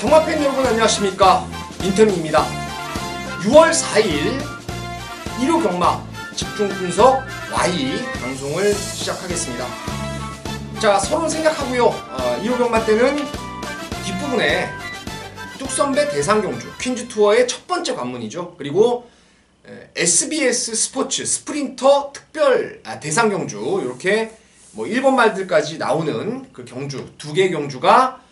경마팬 여러분 안녕하십니까, 민태민입니다. 6월 4일 일요 경마 집중 분석 Y 방송을 시작하겠습니다. 자, 서로 생각하고요. 일요 경마 때는 뒷부분에 뚝선배 대상경주 퀸즈 투어의 첫 번째 관문이죠. 그리고 SBS 스포츠 스프린터 특별 대상경주, 이렇게 뭐 1번 말들까지 나오는 그 경주, 두 개의 경주가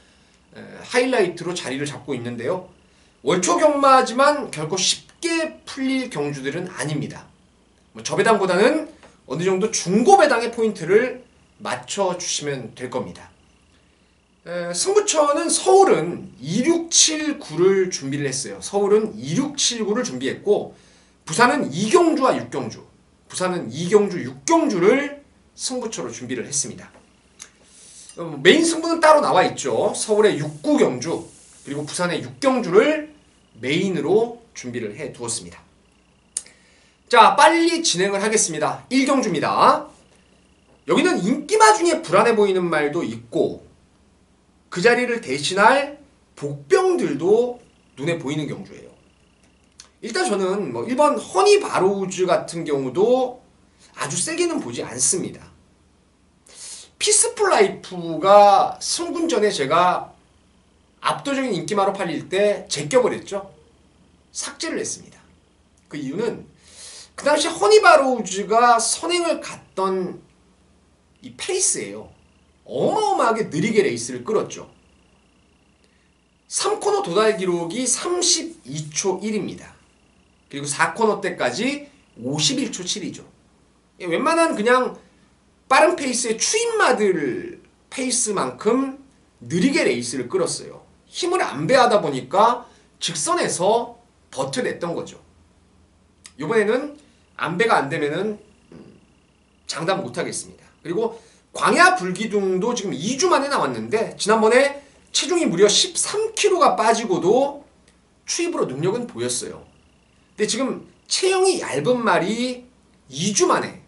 하이라이트로 자리를 잡고 있는데요. 월초 경마지만 결코 쉽게 풀릴 경주들은 아닙니다. 저 배당보다는 어느 정도 중고 배당의 포인트를 맞춰주시면 될 겁니다. 승부처는 서울은 2679를 준비를 했어요. 서울은 2679를 준비했고, 부산은 2경주와 6경주, 부산은 2경주, 6경주를 승부처로 준비를 했습니다. 메인 승부는 따로 나와 있죠. 서울의 6구경주 그리고 부산의 6경주를 메인으로 준비를 해 두었습니다. 자, 빨리 진행을 하겠습니다. 1경주입니다. 여기는 인기마 중에 불안해 보이는 말도 있고, 그 자리를 대신할 복병들도 눈에 보이는 경주예요. 일단 저는 1번 허니 바로우즈 같은 경우도 아주 세게는 보지 않습니다. 피스풀 라이프가 승군전에 제가 압도적인 인기마로 팔릴 때 제껴버렸죠. 삭제를 했습니다. 그 이유는 그 당시 허니바로우즈가 선행을 갔던 이 페이스예요. 어마어마하게 느리게 레이스를 끌었죠. 3코너 도달 기록이 32초 1입니다. 그리고 4코너 때까지 51초 7이죠. 웬만한 그냥 빠른 페이스의 추임마들 페이스만큼 느리게 레이스를 끌었어요. 힘을 안배하다 보니까 직선에서 버텨냈던 거죠. 이번에는 안배가 안 되면은 장담 못하겠습니다. 그리고 광야 불기둥도 지금 2주 만에 나왔는데, 지난번에 체중이 무려 13kg가 빠지고도 추입으로 능력은 보였어요. 근데 지금 체형이 얇은 말이 2주 만에,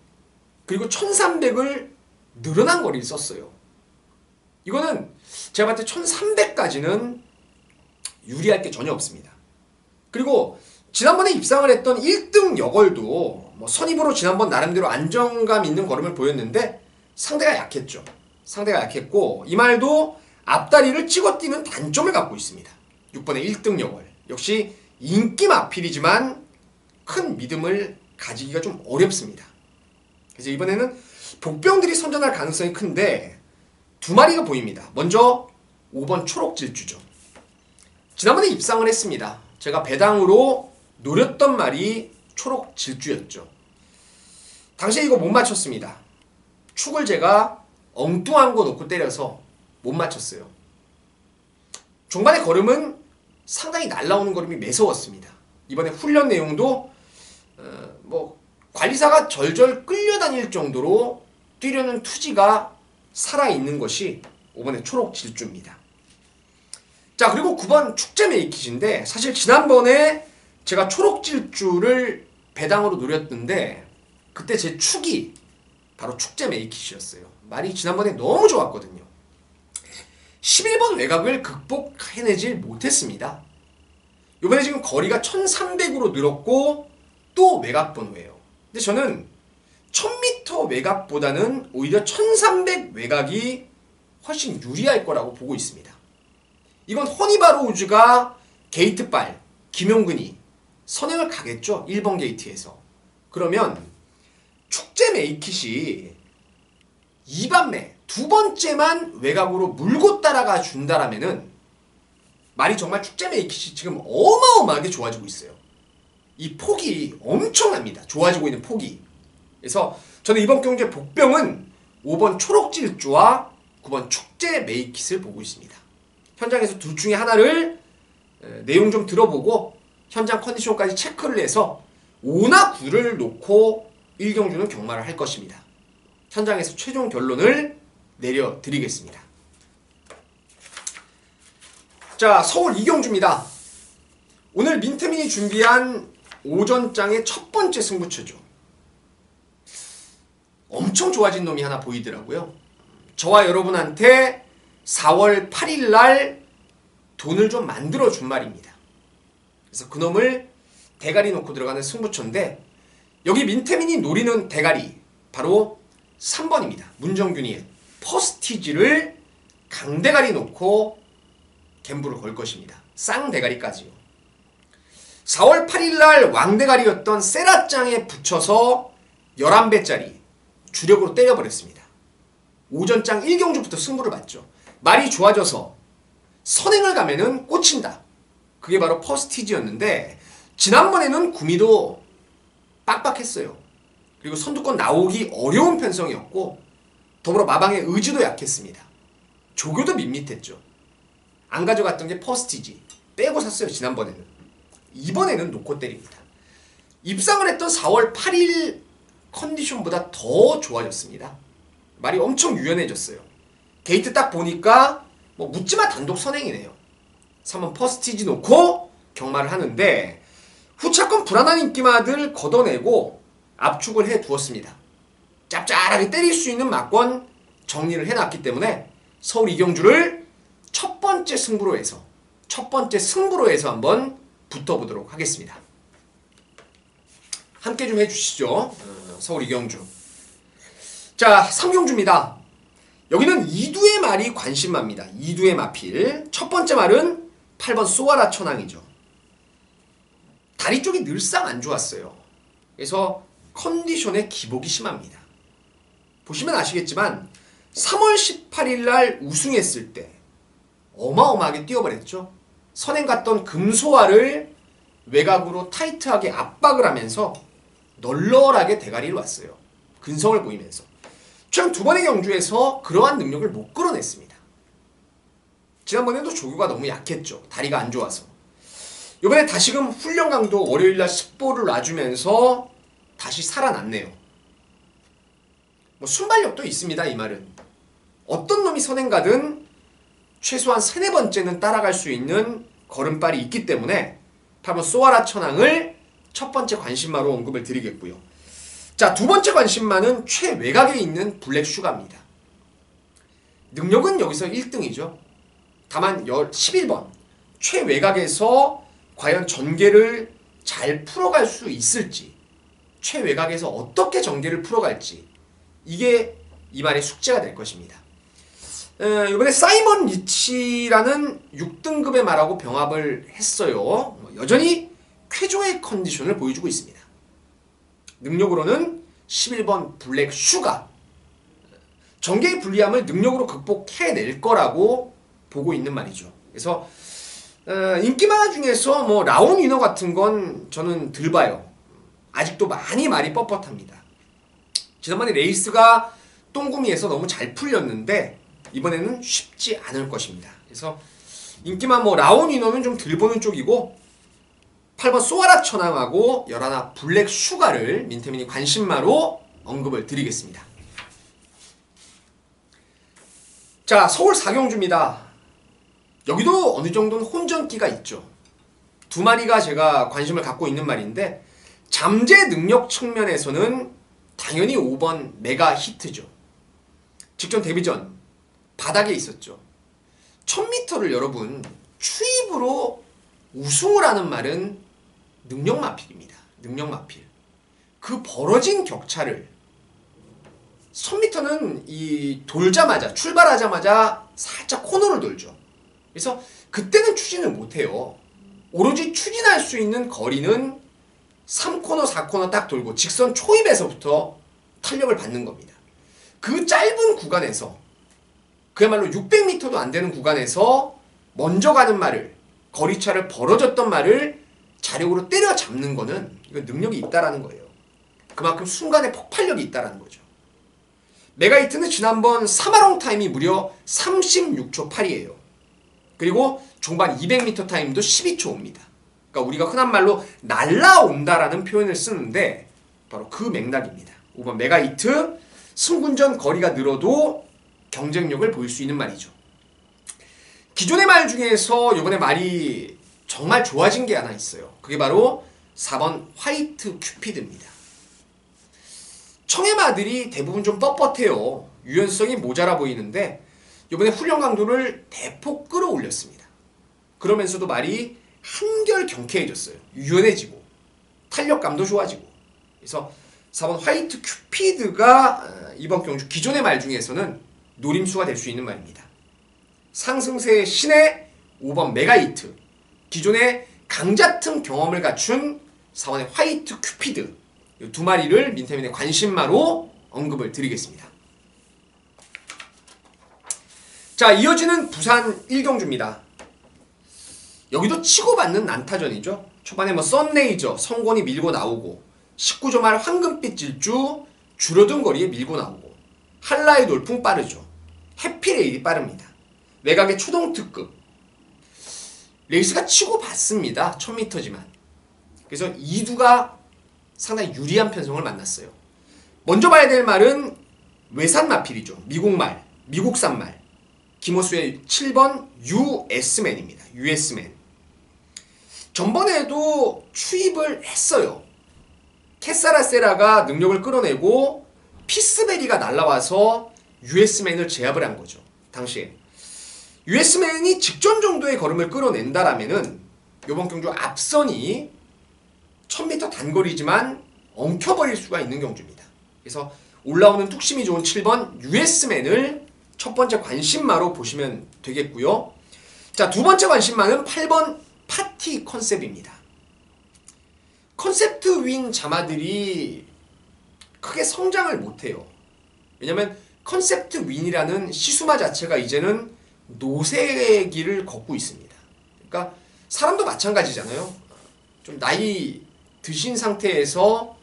그리고 1300을 늘어난 거리를 썼어요. 이거는 제가 봤을 때 1300까지는 유리할 게 전혀 없습니다. 그리고 지난번에 입상을 했던 1등 여걸도 선입으로 지난번 나름대로 안정감 있는 걸음을 보였는데 상대가 약했죠. 상대가 약했고, 이 말도 앞다리를 찍어 뛰는 단점을 갖고 있습니다. 6번의 1등 여걸. 역시 인기 마필이지만 큰 믿음을 가지기가 좀 어렵습니다. 그래서 이번에는 복병들이 선전할 가능성이 큰데 두 마리가 보입니다. 먼저 5번 초록질주죠. 지난번에 입상을 했습니다. 제가 배당으로 노렸던 말이 초록질주였죠. 당시에 이거 못 맞췄습니다. 축을 제가 엉뚱한 거 놓고 때려서 못 맞췄어요. 종반의 걸음은 상당히 날라오는 걸음이 매서웠습니다. 이번에 훈련 내용도 관리사가 절절 끌려다닐 정도로 뛰려는 투지가 살아있는 것이 5번의 초록질주입니다. 자, 그리고 9번 축제 메이킷인데, 사실 지난번에 제가 초록질주를 배당으로 노렸는데 그때 제 축이 바로 축제 메이킷이었어요. 말이 지난번에 너무 좋았거든요. 11번 외곽을 극복해내질 못했습니다. 이번에 지금 거리가 1300으로 늘었고 또 외곽 번호예요. 근데 저는 1000m 외곽보다는 오히려 1300 외곽이 훨씬 유리할 거라고 보고 있습니다. 이건 허니바로우즈가 게이트빨 김용근이 선행을 가겠죠. 1번 게이트에서. 그러면 축제 메이킷이 2반매 두 번째만 외곽으로 물고 따라가 준다라면은 말이 정말 축제 메이킷이 지금 어마어마하게 좋아지고 있어요. 이 폭이 엄청납니다. 좋아지고 있는 폭이. 그래서 저는 이번 경주의 복병은 5번 초록질주와 9번 축제 메이킷을 보고 있습니다. 현장에서 둘 중에 하나를 내용 좀 들어보고 현장 컨디션까지 체크를 해서 5나 9를 놓고 1경주는 경마를 할 것입니다. 현장에서 최종 결론을 내려드리겠습니다. 자, 서울 2경주입니다. 오늘 민태민이 준비한 오전장의 첫 번째 승부처죠. 엄청 좋아진 놈이 하나 보이더라고요. 저와 여러분한테 4월 8일 날 돈을 좀 만들어준 말입니다. 그래서 그놈을 대가리 놓고 들어가는 승부처인데 여기 민태민이 노리는 대가리 바로 3번입니다. 문정균이 퍼스티지를 강대가리 놓고 갬블을 걸 것입니다. 쌍대가리까지요. 4월 8일날 왕대가리였던 세라짱에 붙여서 11배짜리 주력으로 때려버렸습니다. 오전장 1경주부터 승부를 봤죠. 말이 좋아져서 선행을 가면은 꽂힌다. 그게 바로 퍼스티지였는데 지난번에는 구미도 빡빡했어요. 그리고 선두권 나오기 어려운 편성이었고 더불어 마방의 의지도 약했습니다. 조교도 밋밋했죠. 안 가져갔던 게 퍼스티지. 빼고 샀어요. 지난번에는. 이번에는 놓고 때립니다. 입상을 했던 4월 8일 컨디션보다 더 좋아졌습니다. 말이 엄청 유연해졌어요. 게이트 딱 보니까 뭐 묻지마 단독 선행이네요. 3번 퍼스티지 놓고 경마를 하는데 후차권 불안한 인기마들 걷어내고 압축을 해두었습니다. 짭짤하게 때릴 수 있는 막권 정리를 해놨기 때문에 서울 이경주를 첫 번째 승부로 해서 한번 붙어보도록 하겠습니다. 함께 좀 해주시죠. 서울 이경주. 자, 3경주입니다. 여기는 이두의 말이 관심마입니다. 이두의 마필. 첫 번째 말은 8번 쏘아라 천왕이죠. 다리 쪽이 늘상 안 좋았어요. 그래서 컨디션에 기복이 심합니다. 보시면 아시겠지만 3월 18일 날 우승했을 때 어마어마하게 뛰어버렸죠. 선행 갔던 금소화를 외곽으로 타이트하게 압박을 하면서 널널하게 대가리를 왔어요. 근성을 보이면서. 최근 두 번의 경주에서 그러한 능력을 못 끌어냈습니다. 지난번에도 조교가 너무 약했죠. 다리가 안 좋아서. 이번에 다시금 훈련 강도 월요일날 10보를 놔주면서 다시 살아났네요. 뭐 순발력도 있습니다. 이 말은. 어떤 놈이 선행 가든 최소한 3, 4번째는 따라갈 수 있는 걸음발이 있기 때문에 8번 쏘아라 천왕을 첫 번째 관심마로 언급을 드리겠고요. 자, 두 번째 관심마는 최외곽에 있는 블랙슈가입니다. 능력은 여기서 1등이죠. 다만 11번 최외곽에서 과연 전개를 잘 풀어갈 수 있을지, 최외곽에서 어떻게 전개를 풀어갈지, 이게 이 말의 숙제가 될 것입니다. 이번에 사이먼 리치라는 6등급의 말하고 병합을 했어요. 여전히 쾌조의 컨디션을 보여주고 있습니다. 능력으로는 11번 블랙 슈가. 전개의 불리함을 능력으로 극복해낼 거라고 보고 있는 말이죠. 그래서 인기마다 중에서 뭐 라온 위너 같은 건 저는 덜 봐요. 아직도 많이 말이 뻣뻣합니다. 지난번에 레이스가 똥구미에서 너무 잘 풀렸는데 이번에는 쉽지 않을 것입니다. 그래서 인기마 뭐 라온 위너는 좀 덜 보는 쪽이고 8번 쏘아라 천왕하고 11 블랙 슈가를 민태민이 관심마로 언급을 드리겠습니다. 자, 서울 4경주입니다. 여기도 어느 정도는 혼전기가 있죠. 두 마리가 제가 관심을 갖고 있는 말인데 잠재 능력 측면에서는 당연히 5번 메가 히트죠. 직전 데뷔전 바닥에 있었죠. 1000m를 여러분 추입으로 우승을 하는 말은 능력 마필입니다. 능력 마필. 그 벌어진 격차를 1000m는 이 돌자마자 출발하자마자 살짝 코너를 돌죠. 그래서 그때는 추진을 못해요. 오로지 추진할 수 있는 거리는 3코너, 4코너 딱 돌고 직선 초입에서부터 탄력을 받는 겁니다. 그 짧은 구간에서 그야말로 600m도 안 되는 구간에서 먼저 가는 말을, 거리차를 벌어졌던 말을 자력으로 때려잡는 거는 이건 능력이 있다라는 거예요. 그만큼 순간에 폭발력이 있다라는 거죠. 메가히트는 지난번 사마롱 타임이 무려 36초 8이에요. 그리고 종반 200m 타임도 12초입니다. 그러니까 우리가 흔한 말로 날라온다라는 표현을 쓰는데 바로 그 맥락입니다. 5번 메가히트, 승군전 거리가 늘어도 경쟁력을 보일 수 있는 말이죠. 기존의 말 중에서 이번에 말이 정말 좋아진 게 하나 있어요. 그게 바로 4번 화이트 큐피드입니다. 청해마들이 대부분 좀 뻣뻣해요. 유연성이 모자라 보이는데 이번에 훈련 강도를 대폭 끌어올렸습니다. 그러면서도 말이 한결 경쾌해졌어요. 유연해지고 탄력감도 좋아지고. 그래서 4번 화이트 큐피드가 이번 경주 기존의 말 중에서는 노림수가 될 수 있는 말입니다. 상승세의 신의 5번 메가히트, 기존의 강자틈 경험을 갖춘 4번의 화이트 큐피드, 이 두 마리를 민태민의 관심마로 언급을 드리겠습니다. 자, 이어지는 부산 1경주입니다. 여기도 치고받는 난타전이죠. 초반에 썬레이저, 성곤이 밀고 나오고 19조 말 황금빛 질주 줄어든 거리에 밀고 나오고 한라의 돌풍 빠르죠. 해피레일이 빠릅니다. 외곽의 초동특급 레이스가 치고받습니다. 1000m지만. 그래서 이두가 상당히 유리한 편성을 만났어요. 먼저 봐야 될 말은 외산마필이죠. 미국말, 미국산말. 김호수의 7번 US맨입니다. US맨. 전번에도 추입을 했어요. 캐사라세라가 능력을 끌어내고 피스베리가 날라와서 US맨을 제압을 한 거죠. 당시에. US맨이 직전 정도의 걸음을 끌어낸다라면은 이번 경주 앞선이 1000m 단거리지만 엉켜버릴 수가 있는 경주입니다. 그래서 올라오는 뚝심이 좋은 7번 US맨을 첫 번째 관심마로 보시면 되겠고요. 자, 두 번째 관심마는 8번 파티 컨셉입니다. 컨셉트 윈 자마들이 크게 성장을 못해요. 왜냐면 컨셉트 윈이라는 시수마 자체가 이제는 노쇠의 길을 걷고 있습니다. 그러니까 사람도 마찬가지잖아요. 좀 나이 드신 상태에서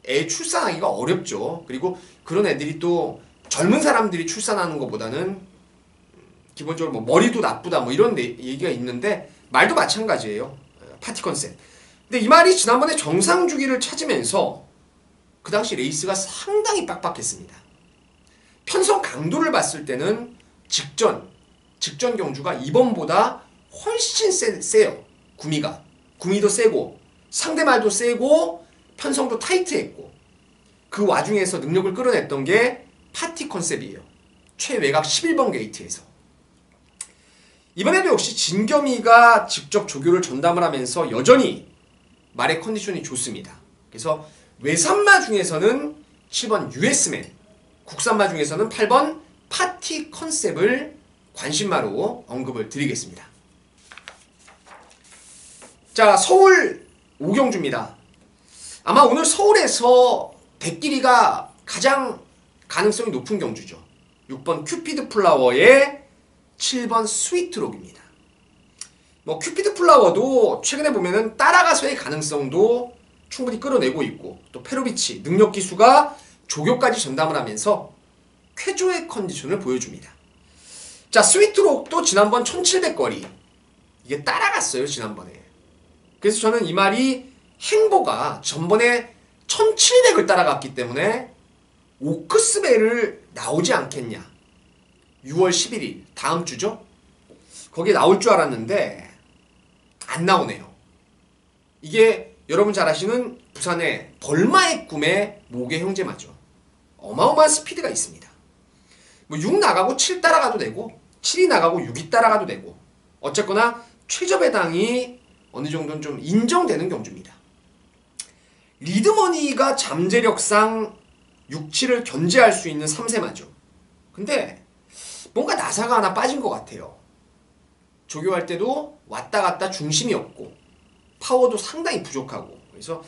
애 출산하기가 어렵죠. 그리고 그런 애들이 또 젊은 사람들이 출산하는 것보다는 기본적으로 뭐 머리도 나쁘다 뭐 이런 얘기가 있는데 말도 마찬가지예요. 파티 컨셉. 근데 이 말이 지난번에 정상 주기를 찾으면서 그 당시 레이스가 상당히 빡빡했습니다. 편성 강도를 봤을 때는 직전 경주가 이번보다 훨씬 세요. 구미도 세고 상대말도 세고 편성도 타이트했고 그 와중에서 능력을 끌어냈던 게 파티 컨셉이에요. 최외곽 11번 게이트에서. 이번에도 역시 진겸이가 직접 조교를 전담을 하면서 여전히 말의 컨디션이 좋습니다. 그래서 외산마 중에서는 7번 US맨, 국산마 중에서는 8번 파티 컨셉을 관심마로 언급을 드리겠습니다. 자, 서울 5경주입니다. 아마 오늘 서울에서 백길이가 가장 가능성이 높은 경주죠. 6번 큐피드 플라워의 7번 스위트록입니다. 뭐 큐피드 플라워도 최근에 보면은 따라가서의 가능성도 충분히 끌어내고 있고 또 페로비치 능력 기수가 조교까지 전담을 하면서 쾌조의 컨디션을 보여줍니다. 자, 스위트록도 지난번 1700거리 이게 따라갔어요. 지난번에. 그래서 저는 이 말이 행보가 전번에 1700을 따라갔기 때문에 오크스벨을 나오지 않겠냐. 6월 11일 다음 주죠. 거기에 나올 줄 알았는데 안 나오네요. 이게 여러분 잘 아시는 부산의 벌마의 꿈의 모계 형제마죠. 어마어마한 스피드가 있습니다. 뭐 6 나가고 7 따라가도 되고 7이 나가고 6이 따라가도 되고 어쨌거나 최저배당이 어느 정도는 좀 인정되는 경주입니다. 리드머니가 잠재력상 6, 7을 견제할 수 있는 3세마죠. 근데 뭔가 나사가 하나 빠진 것 같아요. 조교할 때도 왔다 갔다 중심이 없고 파워도 상당히 부족하고 그래서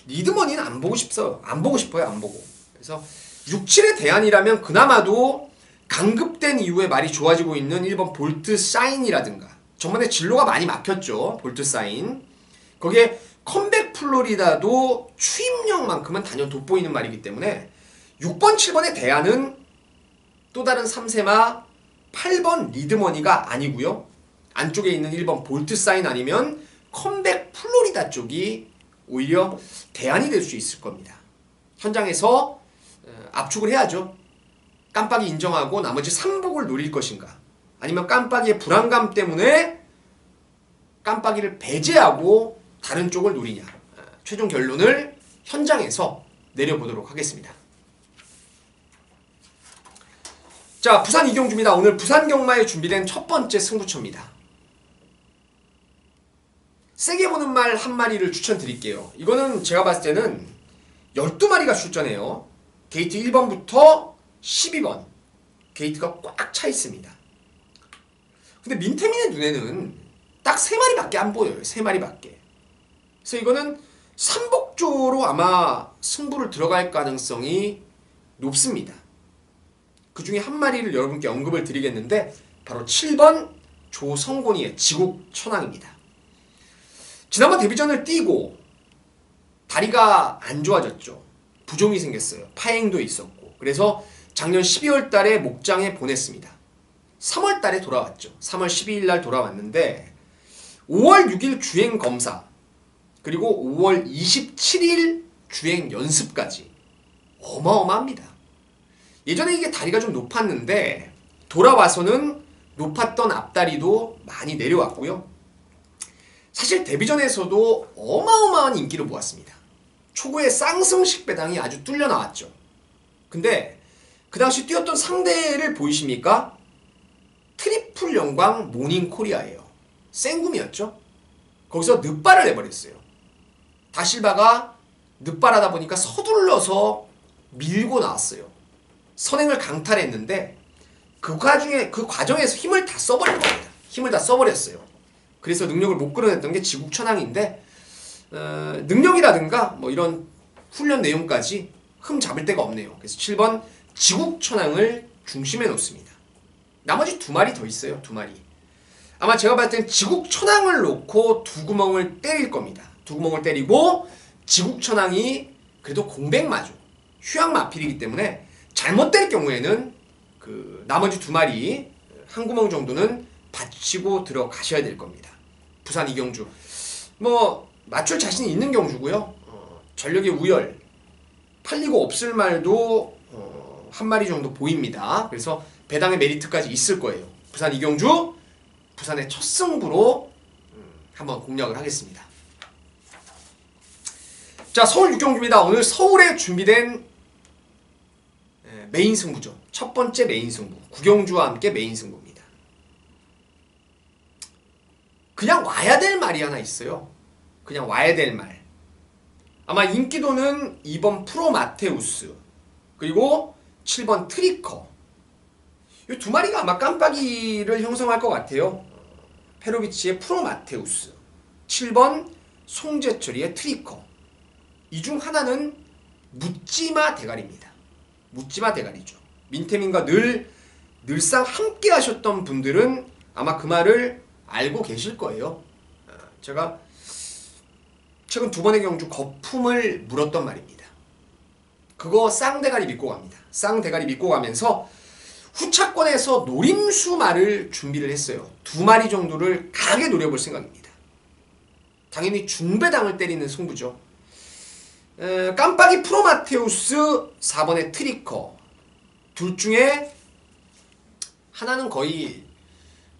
리드머니는 안 보고 싶어요. 안 보고. 그래서 6, 7의 대안이라면 그나마도 강급된 이후에 말이 좋아지고 있는 1번 볼트 사인이라든가 전번에 진로가 많이 막혔죠. 볼트 사인. 거기에 컴백 플로리다도 추임력만큼은 단연 돋보이는 말이기 때문에 6번, 7번의 대안은 또 다른 3세마 8번 리드머니가 아니고요. 안쪽에 있는 1번 볼트 사인 아니면 컴백 플로리다 쪽이 오히려 대안이 될 수 있을 겁니다. 현장에서 압축을 해야죠. 깜빡이 인정하고 나머지 3복을 노릴 것인가 아니면 깜빡이의 불안감 때문에 깜빡이를 배제하고 다른 쪽을 노리냐 최종 결론을 현장에서 내려보도록 하겠습니다. 자, 부산 이경주입니다. 오늘 부산 경마에 준비된 첫 번째 승부처입니다. 세게 보는 말 한 마리를 추천드릴게요. 이거는 제가 봤을 때는 12마리가 출전해요. 게이트 1번부터 12번 게이트가 꽉 차 있습니다. 근데 민태민의 눈에는 딱 3마리밖에 안 보여요. 3마리밖에. 그래서 이거는 삼복조로 아마 승부를 들어갈 가능성이 높습니다. 그 중에 한 마리를 여러분께 언급을 드리겠는데 바로 7번 조성곤이의 지국천왕입니다. 지난번 데뷔전을 뛰고 다리가 안 좋아졌죠. 부종이 생겼어요. 파행도 있었고. 그래서 작년 12월 달에 목장에 보냈습니다. 3월 달에 돌아왔죠. 3월 12일 날 돌아왔는데 5월 6일 주행 검사 그리고 5월 27일 주행 연습까지 어마어마합니다. 예전에 이게 다리가 좀 높았는데 돌아와서는 높았던 앞다리도 많이 내려왔고요. 사실 데뷔전에서도 어마어마한 인기를 모았습니다. 초구의 쌍승식 배당이 아주 뚫려 나왔죠. 근데 그 당시 뛰었던 상대를 보이십니까? 트리플 영광 모닝코리아예요. 생금이었죠. 거기서 늑발을 내버렸어요. 다실바가 늑발하다 보니까 서둘러서 밀고 나왔어요. 선행을 강탈했는데 그 과정에서 힘을 다 써버린 겁니다. 힘을 다 써버렸어요. 그래서 능력을 못 끌어냈던 게 지국천왕인데 능력이라든가 뭐 이런 훈련 내용까지 흠 잡을 데가 없네요. 그래서 7번 지국천왕을 중심에 놓습니다. 나머지 2마리 더 있어요. 2마리. 아마 제가 봤을 땐 지국천왕을 놓고 2구멍을 때릴 겁니다. 2구멍을 때리고 지국천왕이 그래도 공백마죠. 휴양마필이기 때문에 잘못 될 경우에는 그 나머지 2마리 한 구멍 정도는 받치고 들어가셔야 될 겁니다. 부산 이경주 뭐 맞출 자신이 있는 경주고요. 전력의 우열 팔리고 없을 말도 한 마리 정도 보입니다. 그래서 배당의 메리트까지 있을 거예요. 부산 이경주 부산의 첫 승부로 한번 공략을 하겠습니다. 자, 서울 6경주입니다. 오늘 서울에 준비된 메인 승부죠. 첫 번째 메인 승부. 구경주와 함께 메인 승부입니다. 그냥 와야 될 말이 하나 있어요. 그냥 와야 될 말. 아마 인기도는 2번 프로마테우스 그리고 7번 트리커. 이 2마리가 아마 깜빡이를 형성할 것 같아요. 페로비치의 프로마테우스 7번 송재철이의 트리커. 이 중 하나는 묻지마 대가리입니다. 묻지마 대가리죠. 민태민과 늘상 함께 하셨던 분들은 아마 그 말을 알고 계실 거예요. 제가 최근 2번의 경주 거품을 물었던 말입니다. 그거 쌍대가리 믿고 갑니다. 쌍대가리 믿고 가면서 후차권에서 노림수 말을 준비를 했어요. 2마리 정도를 강하게 노려볼 생각입니다. 당연히 중배당을 때리는 승부죠. 깜빡이 프로마테우스 4번의 트리커. 둘 중에 하나는 거의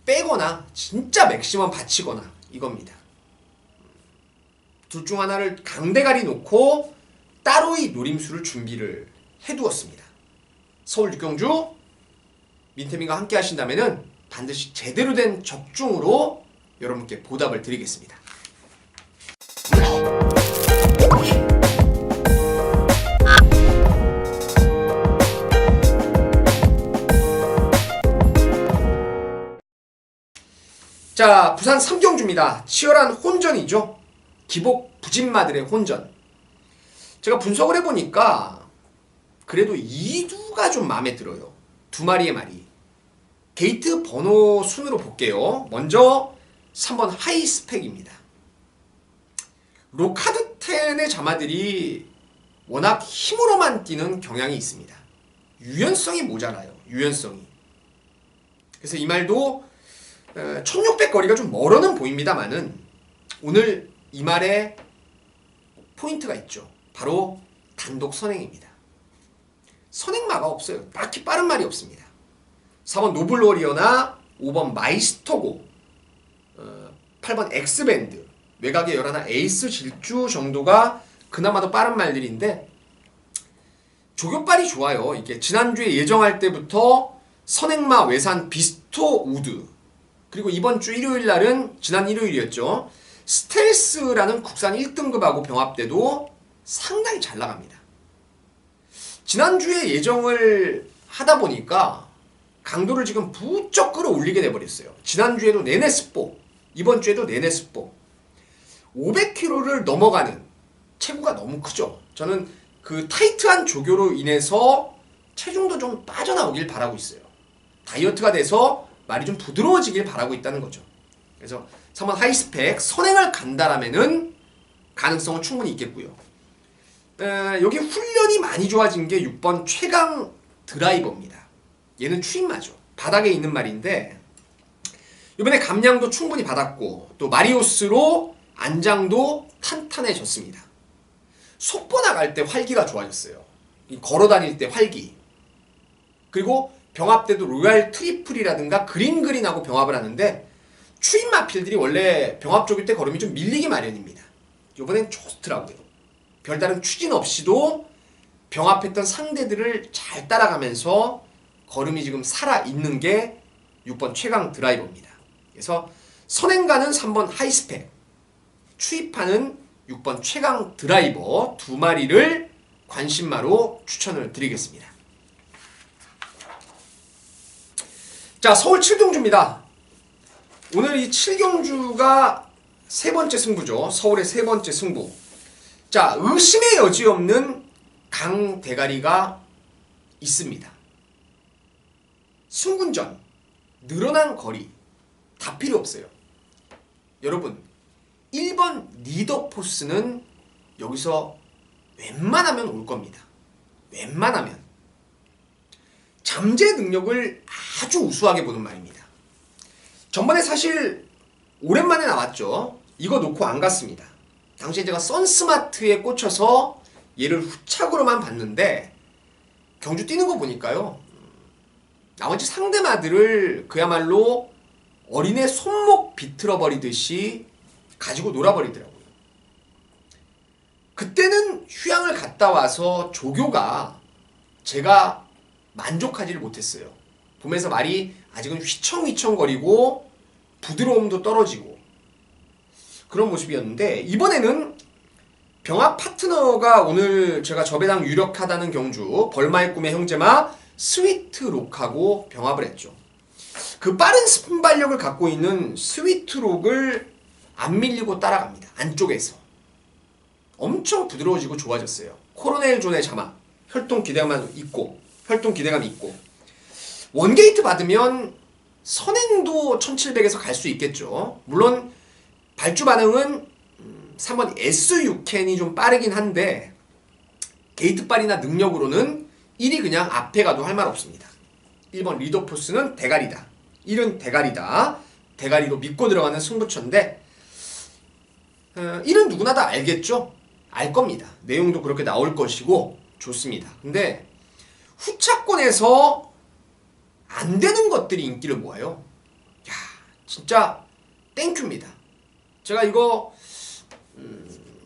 빼거나 진짜 맥시멈 받치거나 이겁니다. 둘 중 하나를 강대가리 놓고 따로이 노림수를 준비를 해두었습니다. 서울 6경주 민태민과 함께 하신다면 반드시 제대로 된 적중으로 여러분께 보답을 드리겠습니다. 자, 부산 3경주입니다. 치열한 혼전이죠. 기복 부진마들의 혼전. 제가 분석을 해보니까 그래도 2두가 좀 마음에 들어요. 2마리의 말이. 게이트 번호 순으로 볼게요. 먼저 3번 하이스펙입니다. 로카드 10의 자마들이 워낙 힘으로만 뛰는 경향이 있습니다. 유연성이 모자라요. 유연성이. 그래서 이 말도 1600 거리가 좀 멀어는 보입니다만은 오늘 이 말에 포인트가 있죠. 바로 단독 선행입니다. 선행마가 없어요. 딱히 빠른 말이 없습니다. 4번 노블워리어나 5번 마이스터고 8번 엑스밴드 외곽에 열하나 에이스 질주 정도가 그나마 더 빠른 말들인데 조교빨이 좋아요. 이게 지난주에 예정할 때부터 선행마 외산 비스토 우드 그리고 이번 주 일요일 날은 지난 일요일이었죠. 스텔스라는 국산 1등급하고 병합돼도 상당히 잘 나갑니다. 지난주에 예정을 하다 보니까 강도를 지금 부쩍 끌어올리게 돼버렸어요. 지난주에도 내내스포, 이번 주에도 내내스포. 500kg를 넘어가는 체구가 너무 크죠. 저는 그 타이트한 조교로 인해서 체중도 좀 빠져나오길 바라고 있어요. 다이어트가 돼서 말이 좀 부드러워지길 바라고 있다는 거죠. 그래서 3번 하이스펙 선행을 간다라면은 가능성은 충분히 있겠고요. 여기 훈련이 많이 좋아진 게 6번 최강 드라이버입니다. 얘는 추임마죠. 바닥에 있는 말인데 이번에 감량도 충분히 받았고 또 마리오스로 안장도 탄탄해졌습니다. 속보 나갈 때 활기가 좋아졌어요. 걸어 다닐 때 활기. 그리고 병합 때도 로얄 트리플이라든가 그린하고 병합을 하는데 추임마 필들이 원래 병합 쪽일 때 걸음이 좀 밀리기 마련입니다. 이번엔 좋더라고요. 별다른 추진 없이도 병합했던 상대들을 잘 따라가면서 걸음이 지금 살아있는 게 6번 최강 드라이버입니다. 그래서 선행가는 3번 하이스펙, 추입하는 6번 최강 드라이버 두 마리를 관심마로 추천을 드리겠습니다. 자, 서울 7경주입니다. 오늘 이 7경주가 세 번째 승부죠. 서울의 세 번째 승부. 자, 의심의 여지 없는 강 대가리가 있습니다. 승군전, 늘어난 거리 다 필요 없어요. 여러분, 1번 리더포스는 여기서 웬만하면 올 겁니다. 웬만하면. 잠재 능력을 아주 우수하게 보는 말입니다. 전번에 사실 오랜만에 나왔죠. 이거 놓고 안 갔습니다. 당시에 제가 선스마트에 꽂혀서 얘를 후착으로만 봤는데 경주 뛰는 거 보니까요. 나머지 상대마들을 그야말로 어린애 손목 비틀어 버리듯이 가지고 놀아버리더라고요. 그때는 휴양을 갔다 와서 조교가 제가 만족하지를 못했어요. 보면서 말이 아직은 휘청휘청거리고 부드러움도 떨어지고 그런 모습이었는데 이번에는 병합 파트너가 오늘 제가 저배당 유력하다는 경주 벌마의 꿈의 형제마 스위트록하고 병합을 했죠. 그 빠른 순발력을 갖고 있는 스위트록을 안 밀리고 따라갑니다. 안쪽에서. 엄청 부드러워지고 좋아졌어요. 코로넬 존의 자막, 혈통 기대감이 있고 원게이트 받으면 선행도 1700에서 갈 수 있겠죠. 물론 발주 반응은 3번 S6캔이 좀 빠르긴 한데 게이트빨이나 능력으로는 1이 그냥 앞에 가도 할 말 없습니다. 1번 리더포스는 대가리다. 1은 대가리다. 대가리로 믿고 들어가는 승부처인데 1은 누구나 다 알겠죠? 알 겁니다. 내용도 그렇게 나올 것이고 좋습니다. 근데 후차권에서 안 되는 것들이 인기를 모아요. 야, 진짜 땡큐입니다. 제가 이거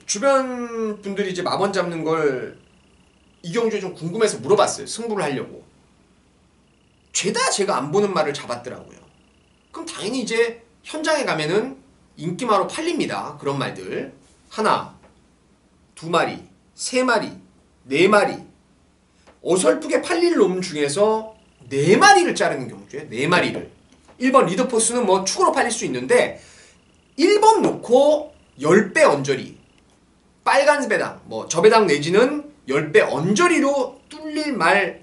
주변 분들이 이제 마번 잡는 걸 이경주에 좀 궁금해서 물어봤어요. 승부를 하려고. 죄다 제가 안 보는 말을 잡았더라고요. 그럼 당연히 이제 현장에 가면은 인기마로 팔립니다. 그런 말들. 하나, 두 마리, 세 마리, 네 마리. 어설프게 팔릴 놈 중에서 네 마리를 자르는 경우죠. 네 마리를. 1번 리더포스는 뭐 축으로 팔릴 수 있는데 1번 놓고 10배 언저리. 빨간 배당, 뭐 저배당 내지는 10배 언저리로 뚫릴 말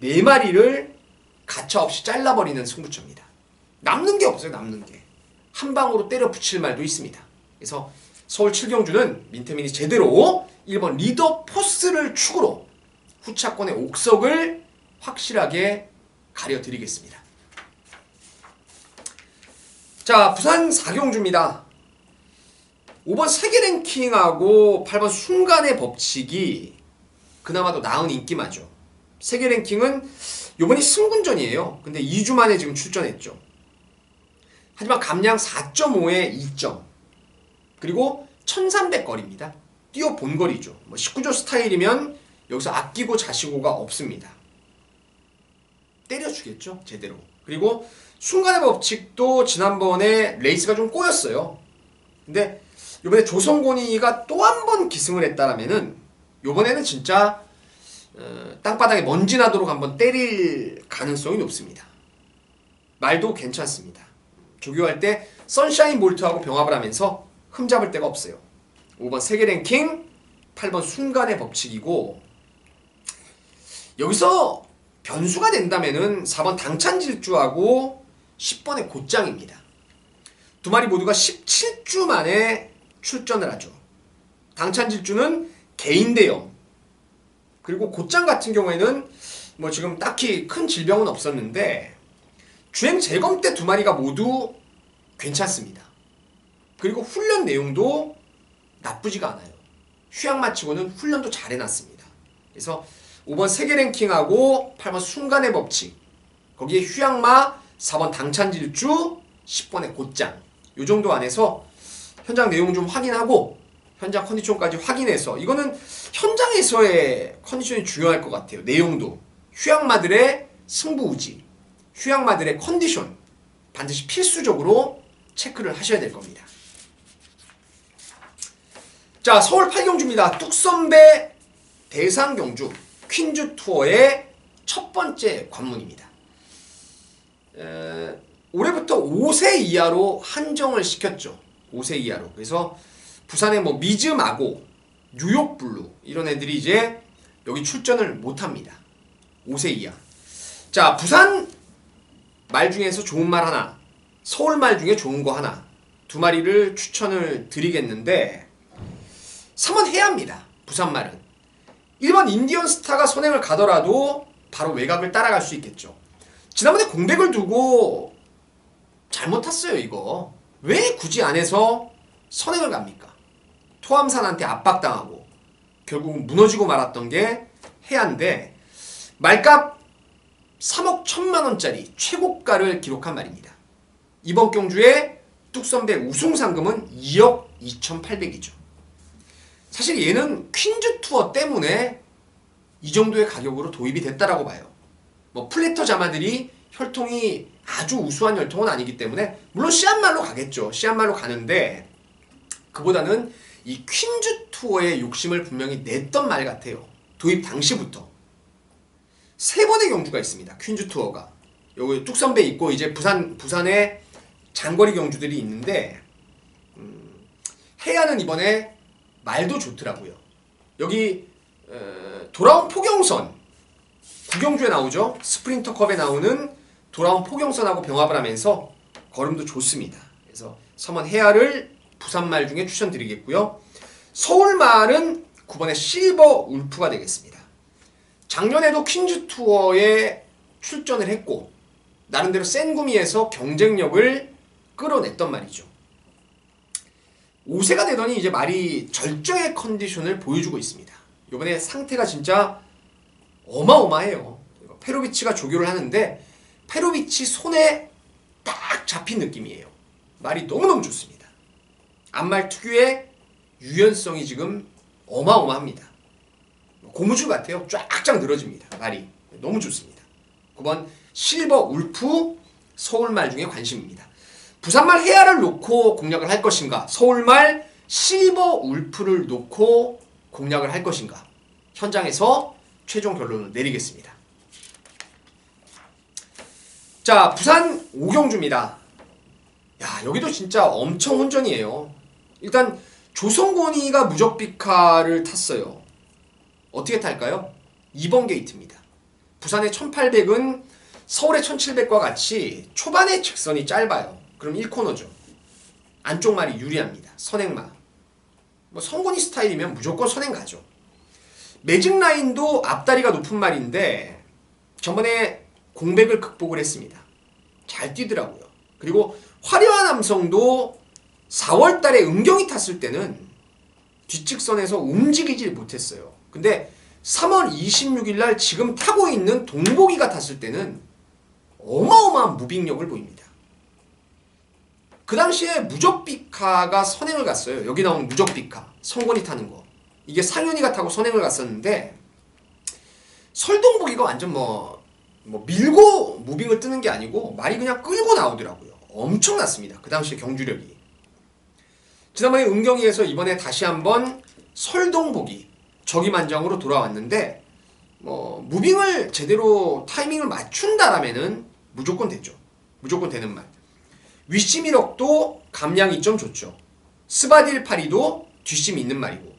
4마리를 가차없이 잘라버리는 승부처입니다. 남는 게 없어요. 남는 게. 한 방으로 때려 붙일 말도 있습니다. 그래서 서울 7경주는 민태민이 제대로 1번 리더 포스를 축으로 후차권의 옥석을 확실하게 가려드리겠습니다. 자, 부산 4경주입니다. 5번 세계 랭킹하고 8번 순간의 법칙이 그나마도 나은 인기마죠. 세계 랭킹은 요번이 승군전이에요. 근데 2주 만에 지금 출전했죠. 하지만 감량 4.5에 2점. 그리고 1300거리입니다. 뛰어본 거리죠. 뭐 19조 스타일이면 여기서 아끼고 자시고가 없습니다. 때려주겠죠. 제대로. 그리고 순간의 법칙도 지난번에 레이스가 좀 꼬였어요. 근데 요번에 조선고니가 또 한 번 기승을 했다라면은 요번에는 진짜 땅바닥에 먼지 나도록 한번 때릴 가능성이 높습니다. 말도 괜찮습니다. 조교할 때 선샤인 볼트하고 병합을 하면서 흠잡을 데가 없어요. 5번 세계 랭킹, 8번 순간의 법칙이고, 여기서 변수가 된다면은 4번 당찬질주하고 10번의 곧장입니다. 두 마리 모두가 17주 만에 출전을 하죠. 당찬질주는 개인 대염, 그리고 곧장 같은 경우에는 뭐 지금 딱히 큰 질병은 없었는데 주행 재검 때 두 마리가 모두 괜찮습니다. 그리고 훈련 내용도 나쁘지가 않아요. 휴양 마치고는 훈련도 잘 해놨습니다. 그래서 5번 세계 랭킹하고 8번 순간의 법칙, 거기에 휴양마, 4번 당찬질주, 10번의 곧장, 요 정도 안에서 현장 내용 좀 확인하고 현장 컨디션까지 확인해서, 이거는 현장에서의 컨디션이 중요할 것 같아요. 내용도 휴양마들의 승부의지, 휴양마들의 컨디션 반드시 필수적으로 체크를 하셔야 될 겁니다. 자, 서울 8경주입니다. 뚝섬배 대상경주 퀸즈 투어의 첫 번째 관문입니다. 올해부터 5세 이하로 한정을 시켰죠. 5세 이하로. 그래서 부산의 뭐 미즈마고, 뉴욕블루 이런 애들이 이제 여기 출전을 못합니다. 5세 이하. 자, 부산 말 중에서 좋은 말 하나, 서울 말 중에 좋은 거 하나, 두 마리를 추천을 드리겠는데 3번 해야합니다. 부산 말은 1번 인디언 스타가 선행을 가더라도 바로 외곽을 따라갈 수 있겠죠. 지난번에 공백을 두고 잘못 탔어요. 이거 왜 굳이 안에서 선행을 갑니까? 토암산한테 압박당하고 결국은 무너지고 말았던 게 해야인데, 말값 3억 1천만원짜리 최고가를 기록한 말입니다. 이번 경주에 뚝섬배 우승 상금은 2억 2,800이죠. 사실 얘는 퀸즈 투어 때문에 이 정도의 가격으로 도입이 됐다라고 봐요. 뭐 플래터 자마들이 혈통이 아주 우수한 혈통은 아니기 때문에 물론 씨앗말로 가겠죠. 씨앗말로 가는데 그보다는 이 퀸즈 투어의 욕심을 분명히 냈던 말 같아요. 도입 당시부터. 3번의 경주가 있습니다. 퀸즈 투어가. 여기 뚝섬배 있고 이제 부산에 장거리 경주들이 있는데 해야는 이번에 말도 좋더라고요. 여기 돌아온 포경선, 구경주에 나오죠. 스프린터컵에 나오는 돌아온 포경선하고 병합을 하면서 걸음도 좋습니다. 그래서 서먼 해야를 부산말 중에 추천드리겠고요. 서울말은 9번의 실버 울프가 되겠습니다. 작년에도 퀸즈 투어에 출전을 했고 나름대로 센 구미에서 경쟁력을 끌어냈던 말이죠. 5세가 되더니 이제 말이 절정의 컨디션을 보여주고 있습니다. 이번에 상태가 진짜 어마어마해요. 페로비치가 조교를 하는데 페로비치 손에 딱 잡힌 느낌이에요. 말이 너무너무 좋습니다. 앞말 특유의 유연성이 지금 어마어마합니다. 고무줄 같아요. 쫙쫙 늘어집니다. 말이 너무 좋습니다. 9번 실버 울프, 서울말 중에 관심입니다. 부산말 해야를 놓고 공략을 할 것인가, 서울말 실버 울프를 놓고 공략을 할 것인가, 현장에서 최종 결론을 내리겠습니다. 자, 부산 5경주입니다. 야, 여기도 진짜 엄청 혼전이에요. 일단 조성곤이가 무적비카를 탔어요. 어떻게 탈까요? 2번 게이트입니다. 부산의 1800은 서울의 1700과 같이 초반의 직선이 짧아요. 그럼 1코너죠. 안쪽 말이 유리합니다. 선행마. 뭐 성곤이 스타일이면 무조건 선행 가죠. 매직 라인도 앞다리가 높은 말인데 저번에 공백을 극복을 했습니다. 잘 뛰더라고요. 그리고 화려한 함성도 4월달에 은경이 탔을 때는 뒷직선에서 움직이질 못했어요. 근데 3월 26일날 지금 타고 있는 동복이가 탔을 때는 어마어마한 무빙력을 보입니다. 그 당시에 무적비카가 선행을 갔어요. 여기 나온 무적비카, 성곤이 타는 거. 이게 상윤이가 타고 선행을 갔었는데 설동복이가 완전 밀고 무빙을 뜨는 게 아니고 말이 그냥 끌고 나오더라고요. 엄청났습니다. 그 당시에 경주력이. 지난번에 은경이에서 이번에 다시 한번 설동복이 저기만장으로 돌아왔는데 무빙을 제대로 타이밍을 맞춘다라면은 무조건 되죠. 무조건 되는 말. 윗심이력도 감량이 좀 좋죠. 스바딜 파리도 뒷심이 있는 말이고,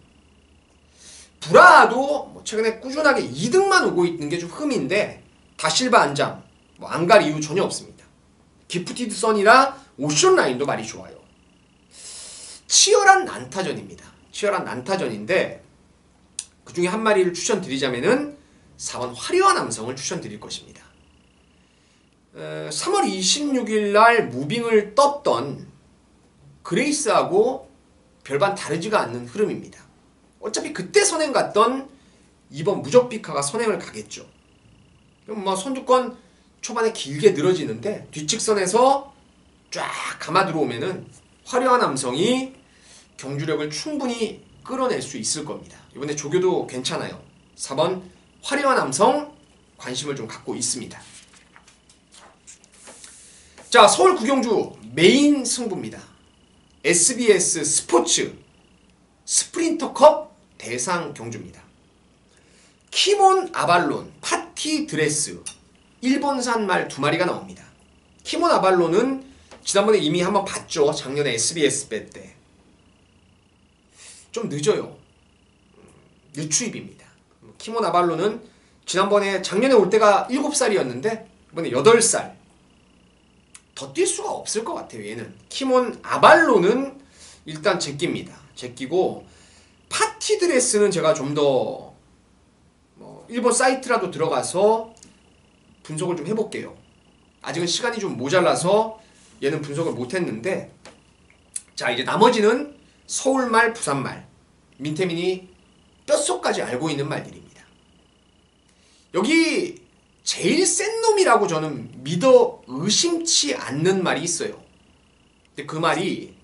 브라도 최근에 꾸준하게 2등만 오고 있는 게 좀 흠인데 다실바 안장 안 갈 이유 전혀 없습니다. 기프티드 선이라 오션 라인도 말이 좋아요. 치열한 난타전입니다. 치열한 난타전인데 그 중에 한 마리를 추천드리자면은 4번 화려한 남성을 추천드릴 것입니다. 3월 26일 날 무빙을 떴던 그레이스하고 별반 다르지가 않는 흐름입니다. 어차피 그때 선행 갔던 이번 무적비카가 선행을 가겠죠. 그럼 선두권 초반에 길게 늘어지는데 뒷측선에서 쫙 감아 들어오면은 화려한 남성이 경주력을 충분히 끌어낼 수 있을 겁니다. 이번에 조교도 괜찮아요. 4번 화려한 남성 관심을 좀 갖고 있습니다. 자, 서울 구경주 메인 승부입니다. SBS 스포츠 스프린터컵 대상 경주입니다. 키몬 아발론 파티 드레스 일본산 말 2마리가 나옵니다. 키몬 아발론은 지난번에 이미 한번 봤죠. 작년에 SBS 때. 좀 늦어요. 늦추입입니다. 키몬 아발론은 작년에 올 때가 7살이었는데 이번에 8살. 더 뛸 수가 없을 것 같아요. 얘는. 키몬 아발론은 일단 제끼입니다. 제끼고 파티 드레스는 제가 좀 더 일본 사이트라도 들어가서 분석을 좀 해볼게요. 아직은 시간이 좀 모자라서 얘는 분석을 못했는데, 자, 이제 나머지는 서울말, 부산말, 민태민이 뼛속까지 알고 있는 말들입니다. 여기 제일 센 놈이라고 저는 믿어 의심치 않는 말이 있어요. 근데 그 말이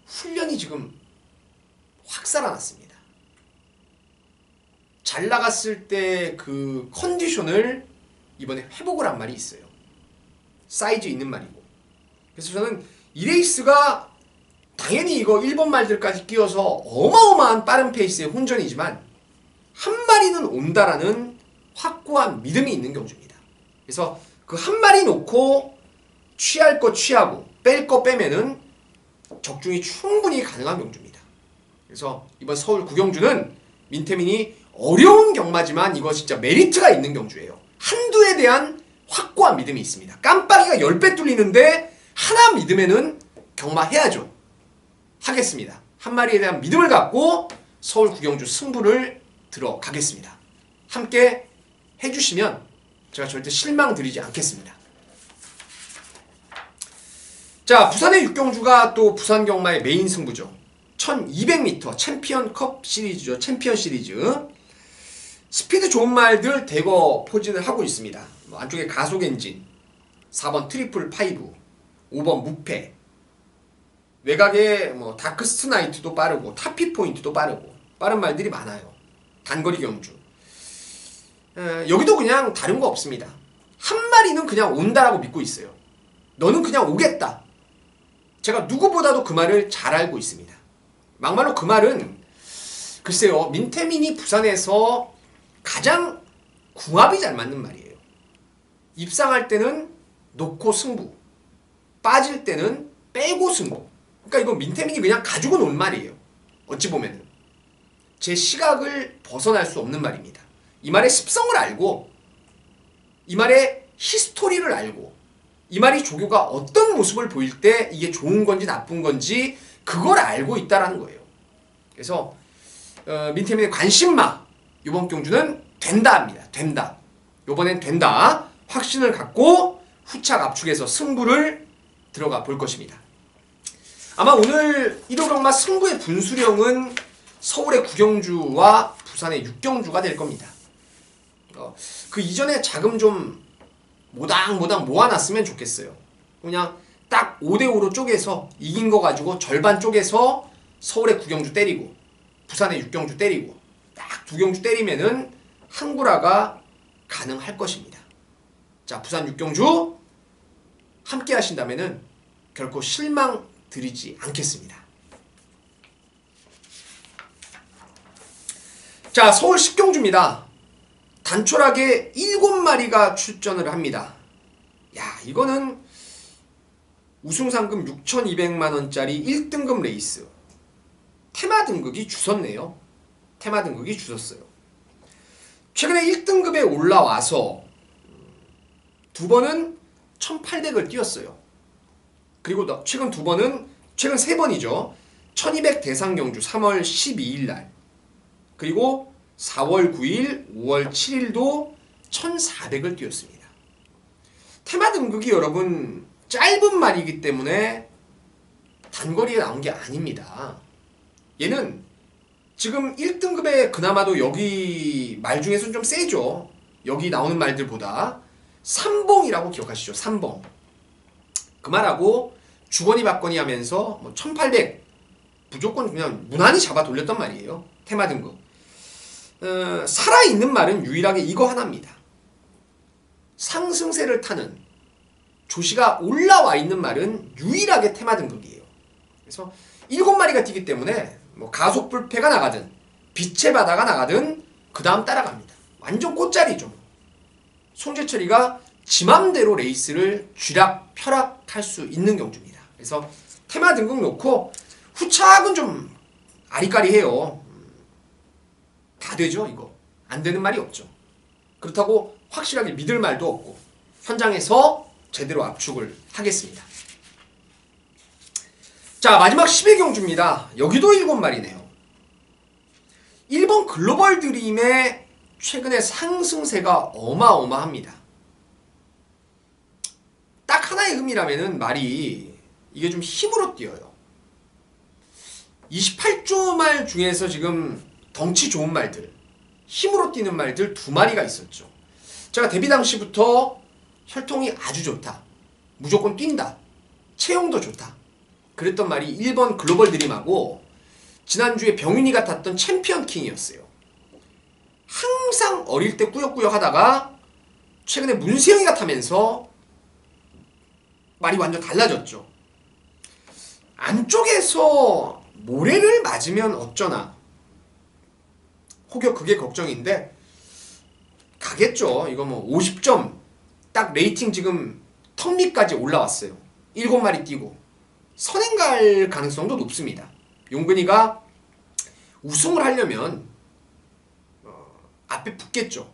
훈련이 지금 확 살아났습니다. 잘 나갔을 때 그 컨디션을 이번에 회복을 한 말이 있어요. 사이즈 있는 말이고. 그래서 저는 이 레이스가 당연히 이거 일본 말들까지 끼워서 어마어마한 빠른 페이스의 혼전이지만 한 마리는 온다라는 확고한 믿음이 있는 경주입니다. 그래서 그 한 마리 놓고 취할 거 취하고 뺄 거 빼면은 적중이 충분히 가능한 경주입니다. 그래서 이번 서울 구경주는 민태민이 어려운 경마지만 이거 진짜 메리트가 있는 경주예요. 한두에 대한 확고한 믿음이 있습니다. 깜빡이가 10배 뚫리는데 하나 믿음에는 경마해야죠. 하겠습니다. 한 마리에 대한 믿음을 갖고 서울 구경주 승부를 들어가겠습니다. 함께 해주시면 제가 절대 실망 드리지 않겠습니다. 자, 부산의 육경주가 또 부산 경마의 메인 승부죠. 1200m 챔피언컵 시리즈죠. 챔피언 시리즈. 스피드 좋은 말들 대거 포진을 하고 있습니다. 안쪽에 가속 엔진, 4번 트리플 파이브, 5번 무패, 외곽에 다크스트 나이트도 빠르고 타피 포인트도 빠르고 빠른 말들이 많아요. 단거리 경주. 여기도 그냥 다른 거 없습니다. 한 마리는 그냥 온다라고 믿고 있어요. 너는 그냥 오겠다. 제가 누구보다도 그 말을 잘 알고 있습니다. 막말로 그 말은 글쎄요, 민태민이 부산에서 가장 궁합이 잘 맞는 말이에요. 입상할 때는 놓고 승부, 빠질 때는 빼고 승부. 그러니까 이거 민태민이 그냥 가지고 논 말이에요. 어찌 보면은 제 시각을 벗어날 수 없는 말입니다. 이 말의 습성을 알고, 이 말의 히스토리를 알고, 이 말이 조교가 어떤 모습을 보일 때 이게 좋은 건지 나쁜 건지 그걸 알고 있다라는 거예요. 그래서 민태민의 관심마 이번 경주는 된다 합니다. 된다. 이번엔 된다. 확신을 갖고 후착 압축해서 승부를 들어가 볼 것입니다. 아마 오늘 1호 경마 승부의 분수령은 서울의 구경주와 부산의 육경주가 될 겁니다. 그 이전에 자금 좀 모당모당 모아놨으면 좋겠어요. 그냥 딱 5대5로 쪼개서 이긴 거 가지고 절반 쪼개서 서울의 구경주 때리고 부산의 육경주 때리고 딱 두 경주 때리면은 한구라가 가능할 것입니다. 자, 부산 육경주 함께 하신다면은 결코 실망 드리지 않겠습니다. 자, 서울 10경주입니다. 단촐하게 7마리가 출전을 합니다. 야, 이거는 우승상금 6,200만원짜리 1등급 레이스. 테마 등극이 주섰네요. 테마 등극이 주섰어요. 최근에 1등급에 올라와서 두 번은 1,800을 뛰었어요. 그리고 최근 두 번은, 최근 세 번이죠. 1200 대상경주 3월 12일 날. 그리고 4월 9일, 5월 7일도 1,400을 뛰었습니다. 테마 등극이 여러분 짧은 말이기 때문에 단거리에 나온 게 아닙니다. 얘는 지금 1등급에 그나마도 여기 말 중에서는 좀 세죠. 여기 나오는 말들보다. 삼봉이라고 기억하시죠? 삼봉. 그 말하고 주거니 받거니 하면서 1800 무조건 그냥 무난히 잡아 돌렸단 말이에요. 테마 등급. 살아있는 말은 유일하게 이거 하나입니다. 상승세를 타는 조시가 올라와 있는 말은 유일하게 테마 등급이에요. 그래서 7마리가 뛰기 때문에 가속 불패가 나가든 빛의 바다가 나가든 그 다음 따라갑니다. 완전 꽃자리죠. 송재철이가 지 맘대로 레이스를 쥐락펴락할 수 있는 경주입니다. 그래서 테마 등급 놓고 후착은 좀 아리까리해요. 다 되죠 이거. 안 되는 말이 없죠. 그렇다고 확실하게 믿을 말도 없고 현장에서 제대로 압축을 하겠습니다. 자, 마지막 10회경주입니다. 여기도 7마리네요. 1번 글로벌 드림의 최근의 상승세가 어마어마합니다. 딱 하나의 의미라면은 말이 이게 좀 힘으로 뛰어요. 28조 말 중에서 지금 덩치 좋은 말들, 힘으로 뛰는 말들 2마리가 있었죠. 제가 데뷔 당시부터 혈통이 아주 좋다, 무조건 뛴다, 체형도 좋다, 그랬던 말이 1번 글로벌 드림하고 지난주에 병윤이가 탔던 챔피언 킹이었어요. 항상 어릴 때 꾸역꾸역 하다가 최근에 문세영이가 타면서 말이 완전 달라졌죠. 안쪽에서 모래를 맞으면 어쩌나 혹여 그게 걱정인데 가겠죠. 이거 50점 딱 레이팅 지금 턱 밑까지 올라왔어요. 7마리 뛰고 선행 갈 가능성도 높습니다. 용근이가 우승을 하려면 앞에 붙겠죠.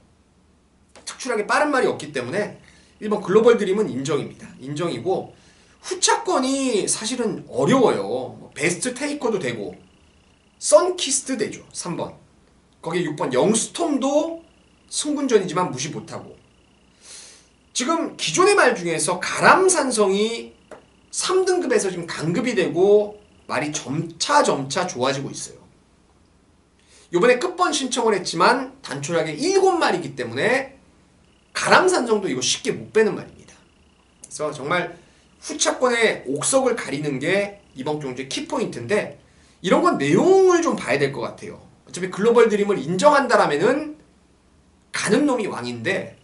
특출하게 빠른 말이 없기 때문에 1번 글로벌 드림은 인정입니다. 인정이고 후차권이 사실은 어려워요. 베스트 테이커도 되고 선키스트 되죠. 3번. 거기에 6번 영스톰도 승군전이지만 무시 못하고 지금 기존의 말 중에서 가람산성이 3등급에서 지금 강급이 되고 말이 점차 좋아지고 있어요. 요번에 끝번 신청을 했지만 단촐하게 7마리이기 때문에 가람산성도 이거 쉽게 못 빼는 말입니다. 그래서 정말 후차권의 옥석을 가리는 게 이번 경주의 키포인트인데 이런 건 내용을 좀 봐야 될 것 같아요. 어차피 글로벌 드림을 인정한다라면은 가는 놈이 왕인데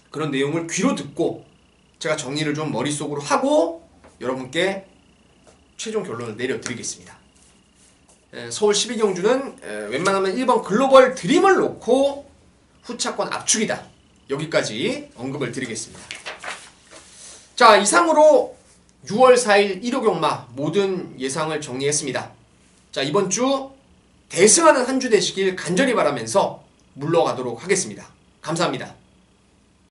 그런 내용을 귀로 듣고 제가 정리를 좀 머릿속으로 하고 여러분께 최종 결론을 내려드리겠습니다. 서울 12경주는 웬만하면 1번 글로벌 드림을 놓고 후차권 압축이다. 여기까지 언급을 드리겠습니다. 자, 이상으로 6월 4일 1호 경마 모든 예상을 정리했습니다. 자, 이번 주 대승하는 한 주 되시길 간절히 바라면서 물러가도록 하겠습니다. 감사합니다.